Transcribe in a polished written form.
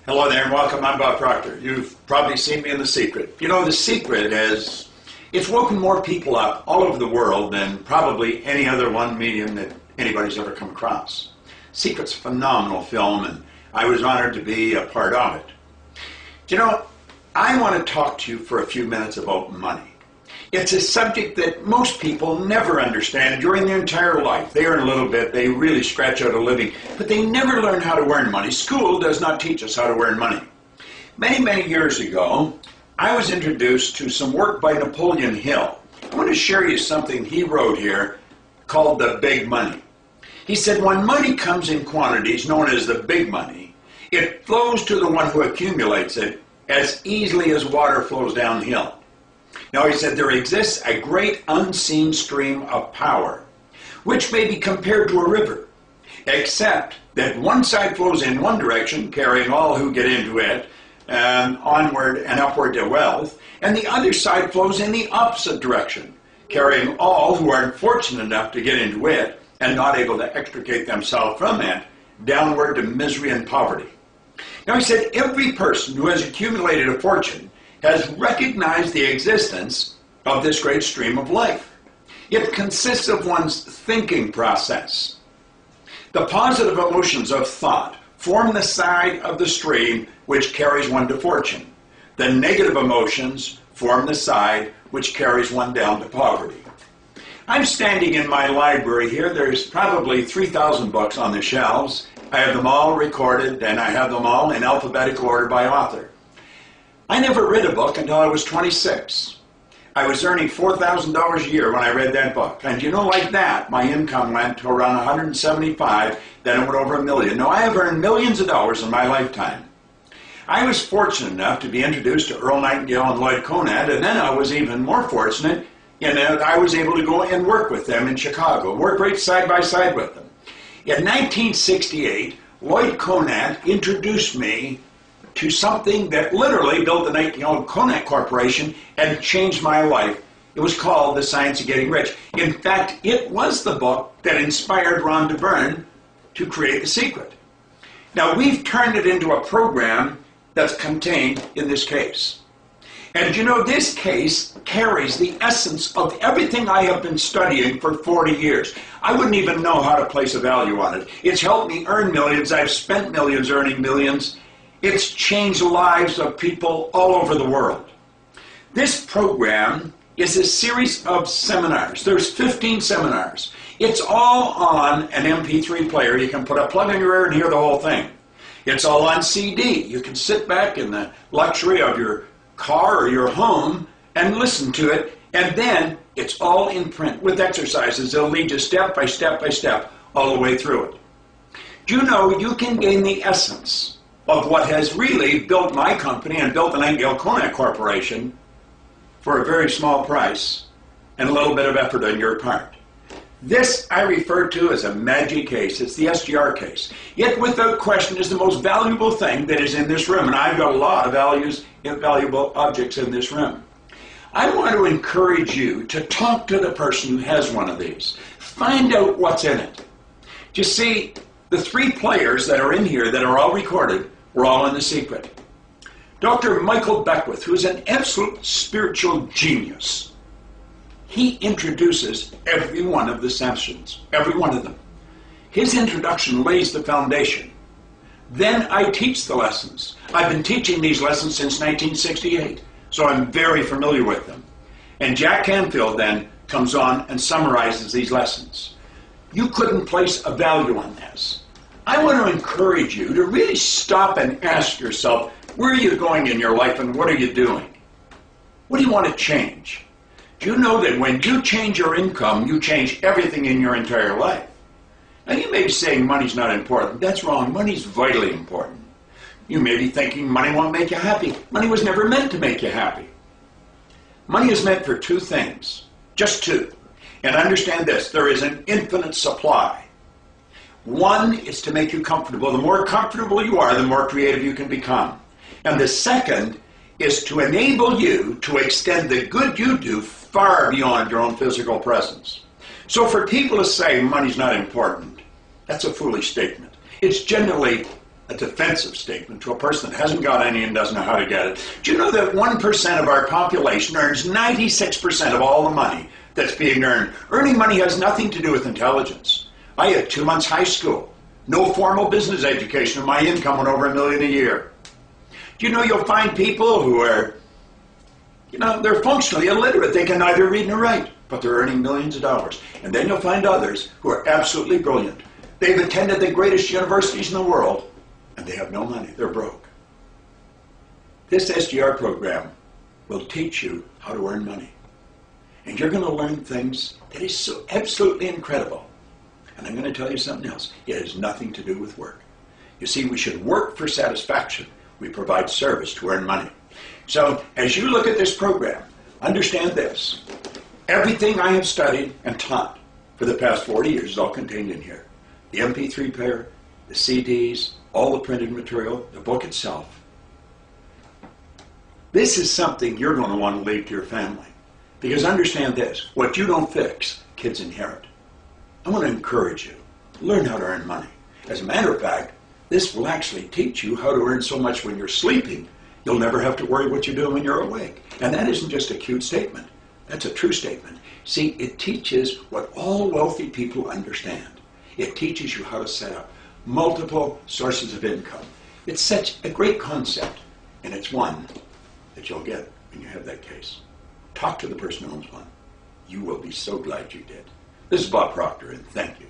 Hello there and welcome. I'm Bob Proctor. You've probably seen me in The Secret. You know, The Secret it's woken more people up all over the world than probably any other one medium that anybody's ever come across. Secret's a phenomenal film, and I was honored to be a part of it. You know, I want to talk to you for a few minutes about money. It's a subject that most people never understand during their entire life. They earn a little bit, they really scratch out a living, but they never learn how to earn money. School does not teach us how to earn money. Many, many years ago, I was introduced to some work by Napoleon Hill. I want to share you something he wrote here called the big money. He said, when money comes in quantities known as the big money, it flows to the one who accumulates it as easily as water flows downhill. Now, he said, there exists a great unseen stream of power, which may be compared to a river, except that one side flows in one direction, carrying all who get into it, onward and upward to wealth, and the other side flows in the opposite direction, carrying all who aren't fortunate enough to get into it and not able to extricate themselves from it, downward to misery and poverty. Now, he said, every person who has accumulated a fortune has recognized the existence of this great stream of life. It consists of one's thinking process. The positive emotions of thought form the side of the stream which carries one to fortune. The negative emotions form the side which carries one down to poverty. I'm standing in my library here. There's probably 3,000 books on the shelves. I have them all recorded, and I have them all in alphabetical order by author. I never read a book until I was 26. I was earning $4,000 a year when I read that book. And you know, like that, my income went to around 175, then it went over $1 million. Now, I have earned millions of dollars in my lifetime. I was fortunate enough to be introduced to Earl Nightingale and Lloyd Conant, and then I was even more fortunate in that I was able to go and work with them in Chicago, work right side by side with them. In 1968, Lloyd Conant introduced me to something that literally built the Nightingale Conant Corporation and changed my life. It was called The Science of Getting Rich. In fact, it was the book that inspired Ron DeBern to create The Secret. Now, we've turned it into a program that's contained in this case. And you know, this case carries the essence of everything I have been studying for 40 years. I wouldn't even know how to place a value on it. It's helped me earn millions. I've spent millions earning millions. It's changed the lives of people all over the world. This program is a series of seminars. There's 15 seminars. It's all on an MP3 player. You can put a plug in your ear and hear the whole thing. It's all on CD. You can sit back in the luxury of your car or your home and listen to it, and then it's all in print with exercises. They'll lead you step by step by step all the way through it. Do you know you can gain the essence of what has really built my company and built the Nightingale Conant Corporation for a very small price and a little bit of effort on your part? This I refer to as a magic case. It's the SGR case. It, without question, is the most valuable thing that is in this room, and I've got a lot of valuable objects in this room. I want to encourage you to talk to the person who has one of these. Find out what's in it. You see, the 3 players that are in here that are all recorded were all in The Secret. Dr. Michael Beckwith, who's an absolute spiritual genius, he introduces every one of the sessions, every one of them. His introduction lays the foundation. Then I teach the lessons. I've been teaching these lessons since 1968, so I'm very familiar with them. And Jack Canfield then comes on and summarizes these lessons. You couldn't place a value on this. I want to encourage you to really stop and ask yourself, where are you going in your life and what are you doing? What do you want to change? Do you know that when you change your income, you change everything in your entire life? Now, you may be saying money's not important. That's wrong. Money's vitally important. You may be thinking money won't make you happy. Money was never meant to make you happy. Money is meant for 2 things, just 2. And understand this, there is an infinite supply. One is to make you comfortable. The more comfortable you are, the more creative you can become. And the second is to enable you to extend the good you do far beyond your own physical presence. So for people to say money's not important, that's a foolish statement. It's generally a defensive statement to a person that hasn't got any and doesn't know how to get it. Do you know that 1% of our population earns 96% of all the money that's being earned? Earning money has nothing to do with intelligence. I had 2 months high school, no formal business education, and my income went over $1 million a year. Do you know you'll find people who are, they're functionally illiterate. They can neither read nor write, but they're earning millions of dollars. And then you'll find others who are absolutely brilliant. They've attended the greatest universities in the world, and they have no money. They're broke. This SGR program will teach you how to earn money. And you're going to learn things that is so absolutely incredible. And I'm going to tell you something else. It has nothing to do with work. You see, we should work for satisfaction. We provide service to earn money. So as you look at this program, understand this. Everything I have studied and taught for the past 40 years is all contained in here. The MP3 player, the CDs, all the printed material, the book itself. This is something you're going to want to leave to your family. Because understand this, what you don't fix, kids inherit. I want to encourage you, learn how to earn money. As a matter of fact, this will actually teach you how to earn so much when you're sleeping, you'll never have to worry what you're doing when you're awake. And that isn't just a cute statement. That's a true statement. See, it teaches what all wealthy people understand. It teaches you how to set up multiple sources of income. It's such a great concept, and it's one that you'll get when you have that case. Talk to the person who owns one. You will be so glad you did. This is Bob Proctor, and thank you.